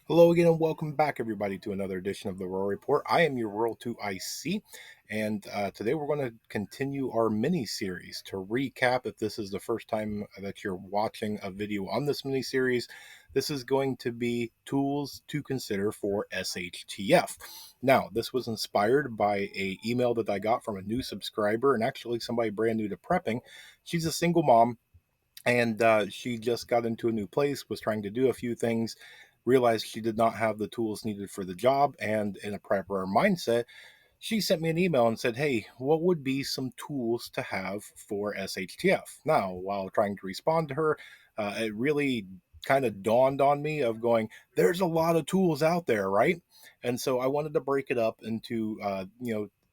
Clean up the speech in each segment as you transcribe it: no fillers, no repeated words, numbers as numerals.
Hello again, and welcome back, everybody, to another edition of the Rural Report. I am your Rural 2IC, and today we're going to continue our mini series. To recap, if this is the first time that you're watching a video on this mini series, this is going to be tools to consider for SHTF. Now, this was inspired by a email that I got from a new subscriber, and actually somebody brand new to prepping. She's a single mom, and she just got into a new place, was trying to do a few things, realized she did not have the tools needed for the job, and in a prepper mindset, she sent me an email and said, "Hey, what would be some tools to have for SHTF?" Now, while trying to respond to her, it really kind of dawned on me of going, there's a lot of tools out there, right? And so I wanted to break it up into,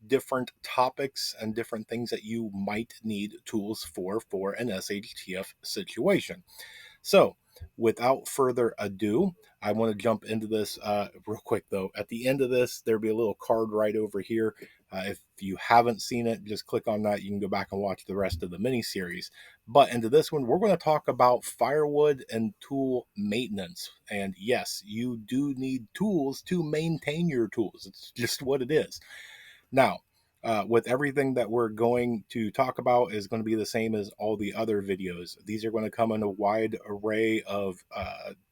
different topics and different things that you might need tools for an SHTF situation. So, without further ado, I want to jump into this real quick, though. At the end of this, there'll be a little card right over here. If you haven't seen it, just click on that. You can go back and watch the rest of the mini series. But into this one, we're going to talk about firewood and tool maintenance. And yes, you do need tools to maintain your tools. It's just what it is. Now, with everything that we're going to talk about is going to be the same as all the other videos. These are going to come in a wide array of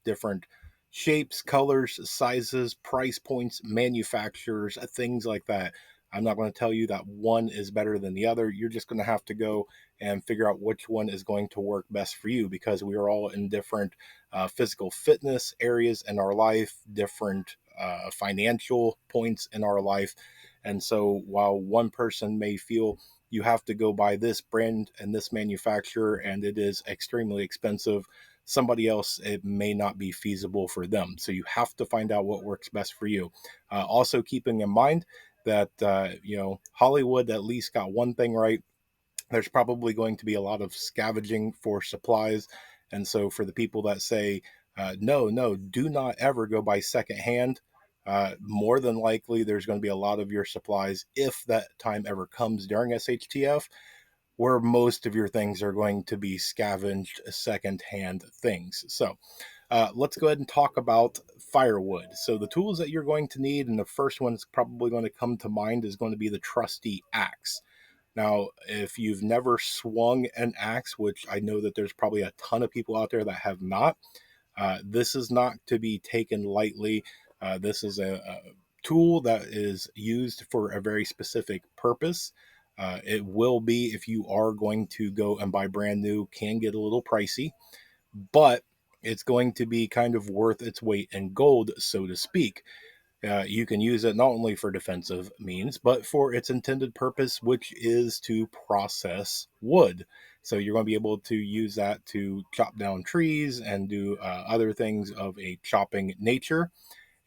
different shapes, colors, sizes, price points, manufacturers, things like that. I'm not going to tell you that one is better than the other. You're just going to have to go and figure out which one is going to work best for you, because we are all in different physical fitness areas in our life, different financial points in our life. And so while one person may feel you have to go buy this brand and this manufacturer and it is extremely expensive, somebody else, it may not be feasible for them. So you have to find out what works best for you. Also, keeping in mind that, Hollywood at least got one thing right. There's probably going to be a lot of scavenging for supplies. And so for the people that say, no, no, do not ever go buy secondhand, more than likely there's going to be a lot of your supplies, if that time ever comes during SHTF, where most of your things are going to be scavenged secondhand things. So let's go ahead and talk about firewood. So the tools that you're going to need, and the first one that's probably going to come to mind is going to be the trusty axe. Now, if you've never swung an axe, which I know that there's probably a ton of people out there that have not, this is not to be taken lightly. This is a tool that is used for a very specific purpose. It will be, if you are going to go and buy brand new, can get a little pricey, but it's going to be kind of worth its weight in gold, so to speak. You can use it not only for defensive means, but for its intended purpose, which is to process wood. So you're going to be able to use that to chop down trees and do other things of a chopping nature.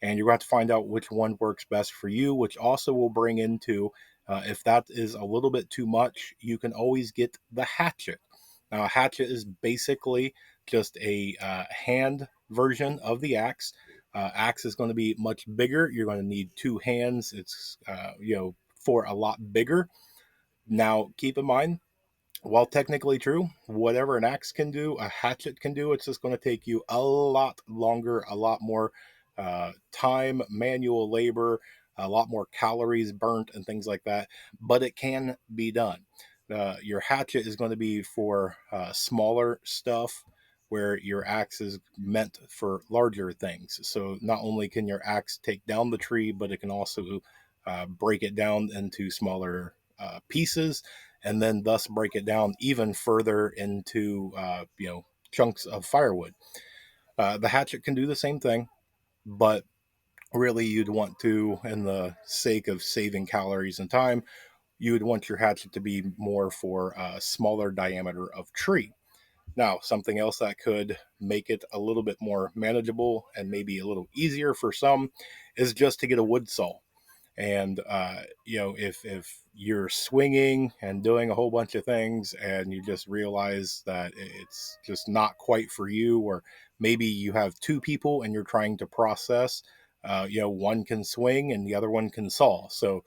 And you're going to have to find out which one works best for you, which also will bring into, if that is a little bit too much, you can always get the hatchet. Now, a hatchet is basically just a hand version of the axe. Axe is going to be much bigger. You're going to need two hands. It's for a lot bigger. Now, keep in mind, while technically true, whatever an axe can do, a hatchet can do. It's just going to take you a lot longer, a lot more time, manual labor, a lot more calories burnt, and things like that. But it can be done. Your hatchet is going to be for smaller stuff, where your axe is meant for larger things. So not only can your axe take down the tree, but it can also break it down into smaller pieces, and then thus break it down even further into chunks of firewood. The hatchet can do the same thing, but really you'd want to, in the sake of saving calories and time, you would want your hatchet to be more for a smaller diameter of tree. Now, something else that could make it a little bit more manageable and maybe a little easier for some is just to get a wood saw. And if you're swinging and doing a whole bunch of things and you just realize that it's just not quite for you, or maybe you have two people and you're trying to process, one can swing and the other one can saw. So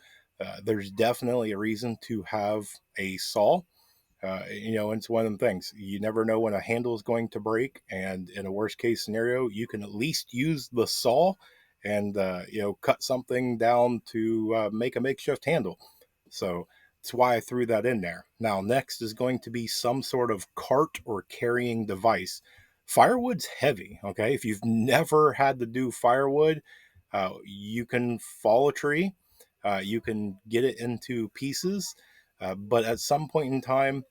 there's definitely a reason to have a saw. It's one of them things. You never know when a handle is going to break, and in a worst case scenario, you can at least use the saw and cut something down to make a makeshift handle. So that's why I threw that in there. Now, next is going to be some sort of cart or carrying device. Firewood's heavy. Okay, if you've never had to do firewood, you can fall a tree, you can get it into pieces, but at some point in time,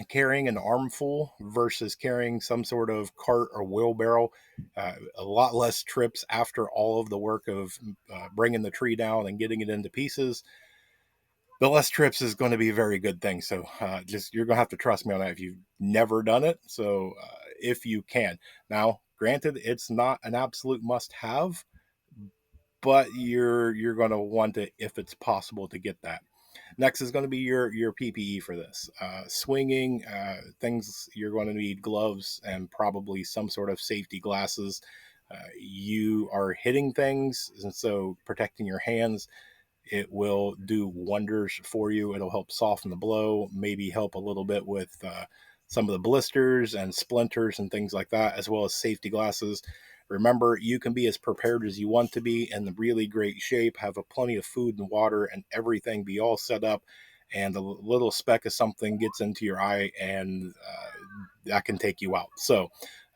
carrying an armful versus carrying some sort of cart or wheelbarrow, a lot less trips after all of the work of bringing the tree down and getting it into pieces. The less trips is going to be a very good thing. So just you're going to have to trust me on that if you've never done it. So if you can. Now, granted, it's not an absolute must have, but you're going to want it if it's possible to get that. Next is going to be your PPE for this. Swinging things, you're going to need gloves and probably some sort of safety glasses. You are hitting things, and so protecting your hands, it will do wonders for you. It'll help soften the blow, maybe help a little bit with some of the blisters and splinters and things like that, as well as safety glasses. Remember, you can be as prepared as you want to be, in really great shape, have a plenty of food and water and everything be all set up, and a little speck of something gets into your eye, and that can take you out. So,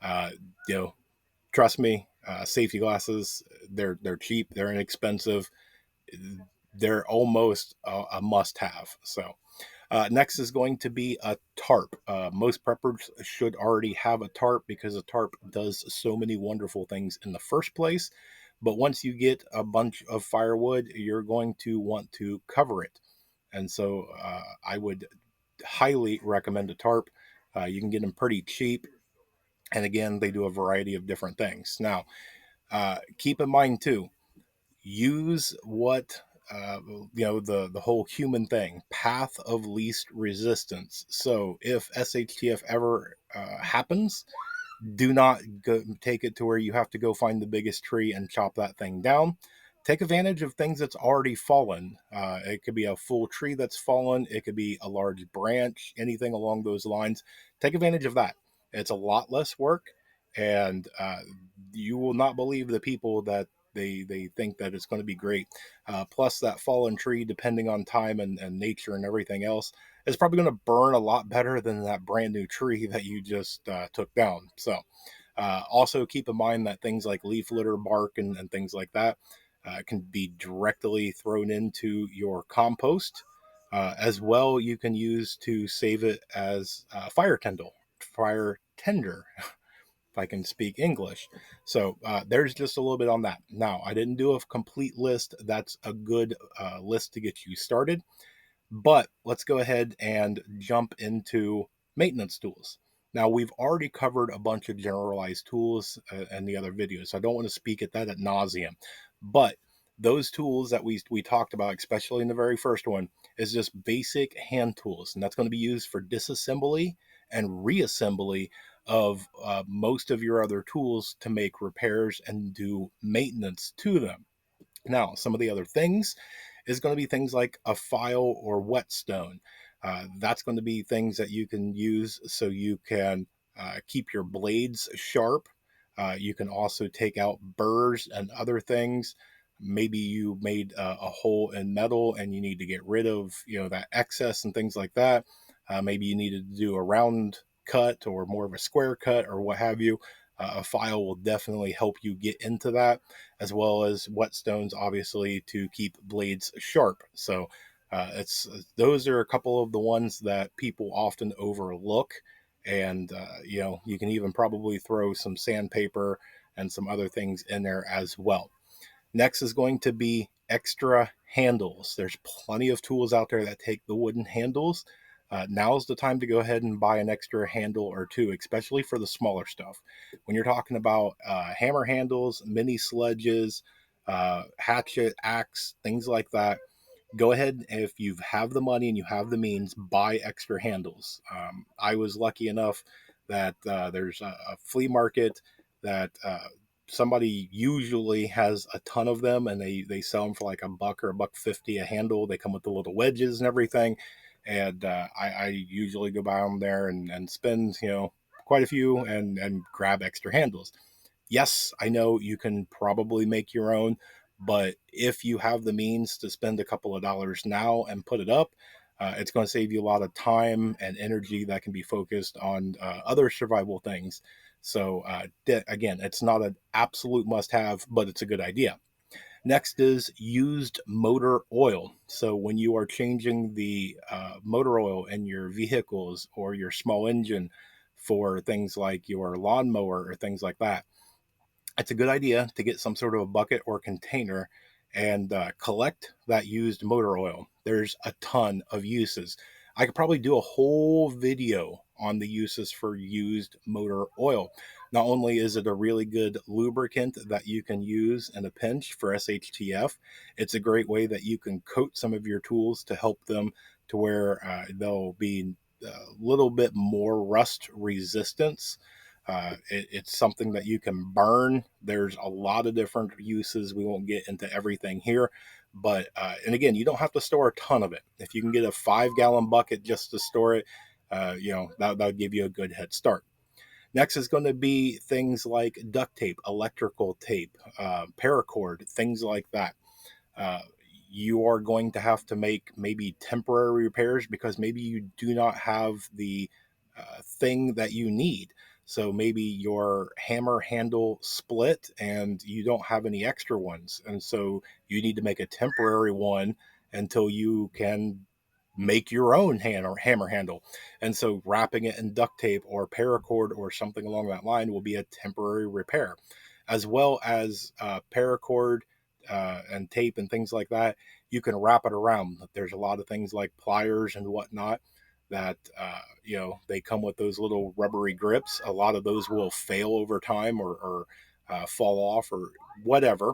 uh, you know, trust me, safety glasses, they're cheap, they're inexpensive, they're almost a must have. So, next is going to be a tarp. Most preppers should already have a tarp because a tarp does so many wonderful things in the first place. But once you get a bunch of firewood, you're going to want to cover it. And so I would highly recommend a tarp. You can get them pretty cheap. And again, they do a variety of different things. Now, keep in mind too, use what the whole human thing, path of least resistance. So if SHTF ever happens, do not take it to where you have to go find the biggest tree and chop that thing down. Take advantage of things that's already fallen. It could be a full tree that's fallen, it could be a large branch, anything along those lines. Take advantage of that. It's a lot less work, and you will not believe the people that they think that it's going to be great. Plus, that fallen tree, depending on time and nature and everything else, is probably going to burn a lot better than that brand new tree that you just took down. So, also keep in mind that things like leaf litter, bark, and things like that can be directly thrown into your compost. As well, you can use to save it as fire tender, if I can speak English. So there's just a little bit on that. Now, I didn't do a complete list. That's a good list to get you started. But let's go ahead and jump into maintenance tools. Now, we've already covered a bunch of generalized tools in the other videos, so I don't want to speak at that ad nauseum. But those tools that we talked about, especially in the very first one, is just basic hand tools, and that's going to be used for disassembly and reassembly of most of your other tools to make repairs and do maintenance to them. Now, some of the other things is going to be things like a file or whetstone. That's going to be things that you can use so you can keep your blades sharp. You can also take out burrs and other things. Maybe you made a hole in metal and you need to get rid of that excess and things like that. Maybe you needed to do a round cut or more of a square cut or what have you. A file will definitely help you get into that, as well as whetstones, obviously, to keep blades sharp. So it's those are a couple of the ones that people often overlook, and you can even probably throw some sandpaper and some other things in there as well. Next is going to be extra handles. There's plenty of tools out there that take the wooden handles. Now's the time to go ahead and buy an extra handle or two, especially for the smaller stuff. When you're talking about hammer handles, mini sledges, hatchet, axe, things like that, go ahead, if you have the money and you have the means, buy extra handles. I was lucky enough that there's a flea market that somebody usually has a ton of them, and they sell them for like $1 or $1.50 a handle. They come with the little wedges and everything. And I usually go by them there and spend quite a few and grab extra handles. Yes, I know you can probably make your own, but if you have the means to spend a couple of dollars now and put it up, it's going to save you a lot of time and energy that can be focused on other survival things. So, again, it's not an absolute must have, but it's a good idea. Next is used motor oil. So, when you are changing the motor oil in your vehicles or your small engine for things like your lawnmower or things like that, it's a good idea to get some sort of a bucket or container and collect that used motor oil. There's a ton of uses. I could probably do a whole video on the uses for used motor oil. Not only is it a really good lubricant that you can use in a pinch for SHTF, it's a great way that you can coat some of your tools to help them to where they'll be a little bit more rust resistance. It's something that you can burn. There's a lot of different uses. We won't get into everything here, but and again, you don't have to store a ton of it. If you can get a 5 gallon bucket just to store it, that'll give you a good head start. Next is going to be things like duct tape, electrical tape, paracord, things like that. uh, you are going to have to make maybe temporary repairs because maybe you do not have the thing that you need. So maybe your hammer handle split and you don't have any extra ones. And so you need to make a temporary one until you can make your own hand or hammer handle. And so wrapping it in duct tape or paracord or something along that line will be a temporary repair, as well as paracord and tape and things like that. You can wrap it around. There's a lot of things like pliers and whatnot that they come with those little rubbery grips. A lot of those will fail over time or fall off or whatever,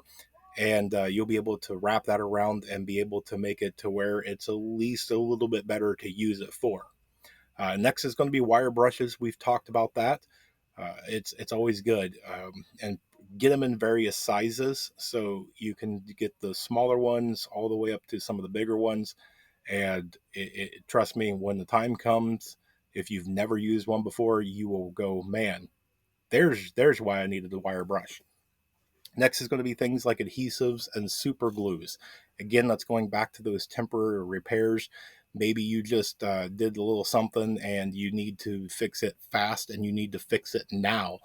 and you'll be able to wrap that around and be able to make it to where it's at least a little bit better to use it for. Next is going to be wire brushes. We've talked about that. It's always good, and get them in various sizes so you can get the smaller ones all the way up to some of the bigger ones. And trust me, when the time comes, if you've never used one before, you will go, man, there's why I needed the wire brush. Next is going to be things like adhesives and super glues. Again, that's going back to those temporary repairs. Maybe you just did a little something and you need to fix it fast and you need to fix it now.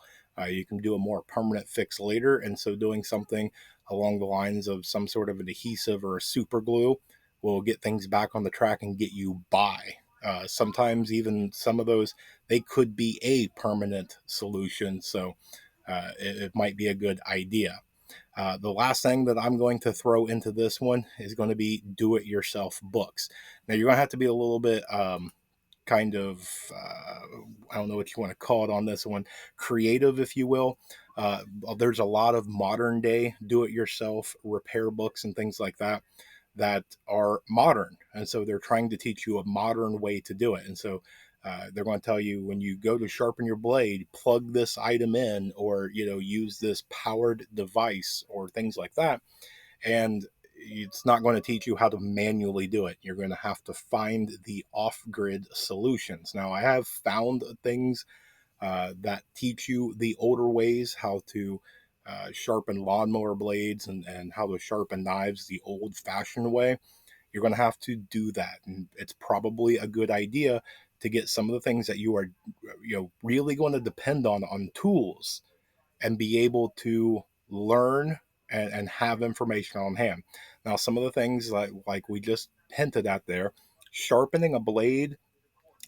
You can do a more permanent fix later. And so, doing something along the lines of some sort of an adhesive or a super glue will get things back on the track and get you by. Sometimes, even some of those, they could be a permanent solution. So, it might be a good idea. The last thing that I'm going to throw into this one is going to be do it yourself books. Now, you're going to have to be a little bit kind of, I don't know what you want to call it on this one, creative, if you will. Uh, there's a lot of modern day do it yourself repair books and things like that that are modern. And so they're trying to teach you a modern way to do it. And so they're going to tell you when you go to sharpen your blade, plug this item in, or use this powered device, or things like that. And it's not going to teach you how to manually do it. You're going to have to find the off-grid solutions. Now, I have found things that teach you the older ways how to sharpen lawnmower blades and how to sharpen knives the old-fashioned way. You're going to have to do that, and it's probably a good idea to get some of the things that you are really going to depend on tools and be able to learn and have information on hand. Now, some of the things like we just hinted at there, sharpening a blade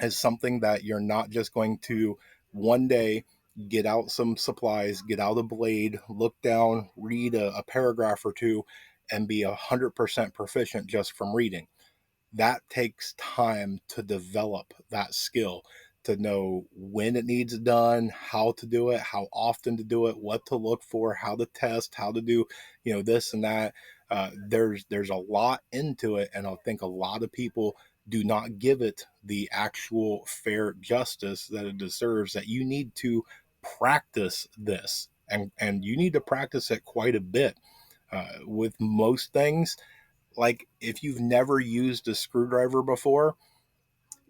is something that you're not just going to one day get out some supplies, get out a blade, look down, read a paragraph or two, and be 100% proficient just from reading. That takes time to develop that skill, to know when it needs done, how to do it, how often to do it, what to look for, how to test, how to do this and that. There's a lot into it, and I think a lot of people do not give it the actual fair justice that it deserves. That you need to practice this, and you need to practice it quite a bit. With most things, like if you've never used a screwdriver before,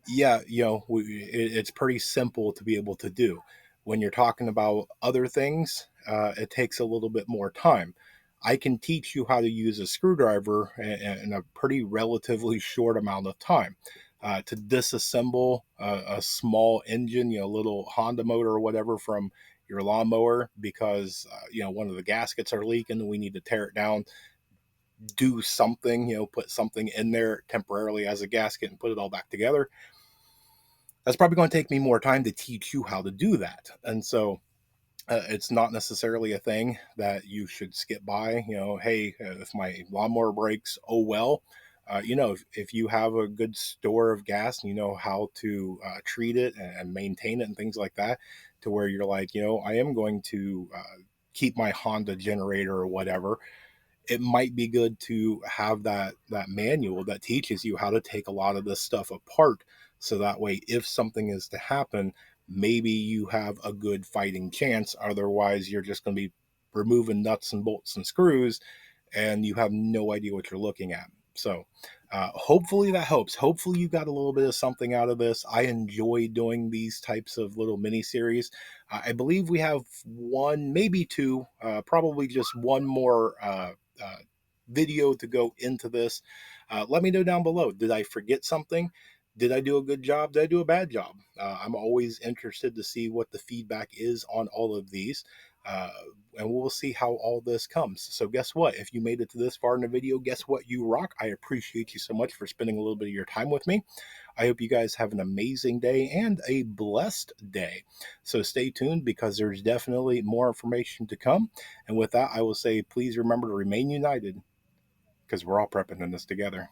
Yeah, it's pretty simple to be able to do. When you're talking about other things, it takes a little bit more time. I can teach you how to use a screwdriver in a pretty relatively short amount of time. To disassemble a small engine, a little Honda motor or whatever from your lawnmower because one of the gaskets are leaking and we need to tear it down, do something, put something in there temporarily as a gasket and put it all back together. That's probably going to take me more time to teach you how to do that. And so it's not necessarily a thing that you should skip by. Hey, if my lawnmower breaks, oh well. If you have a good store of gas and you know how to treat it and maintain it and things like that, to where you're like, I am going to keep my Honda generator or whatever, it might be good to have that manual that teaches you how to take a lot of this stuff apart, so that way if something is to happen, maybe you have a good fighting chance. Otherwise you're just going to be removing nuts and bolts and screws and you have no idea what you're looking at. So hopefully that helps. Hopefully you got a little bit of something out of this. I enjoy doing these types of little mini series. I believe we have one, maybe two, probably just one more uh, video to go into this. Let me know down below. Did I forget something? Did I do a good job? Did I do a bad job? I'm always interested to see what the feedback is on all of these. Uh, and we'll see how all this comes. So, guess what? If you made it to this far in the video, guess what? You rock. I appreciate you so much for spending a little bit of your time with me. I hope you guys have an amazing day and a blessed day. So, stay tuned because there's definitely more information to come. And with that, I will say, please remember to remain united because we're all prepping in this together.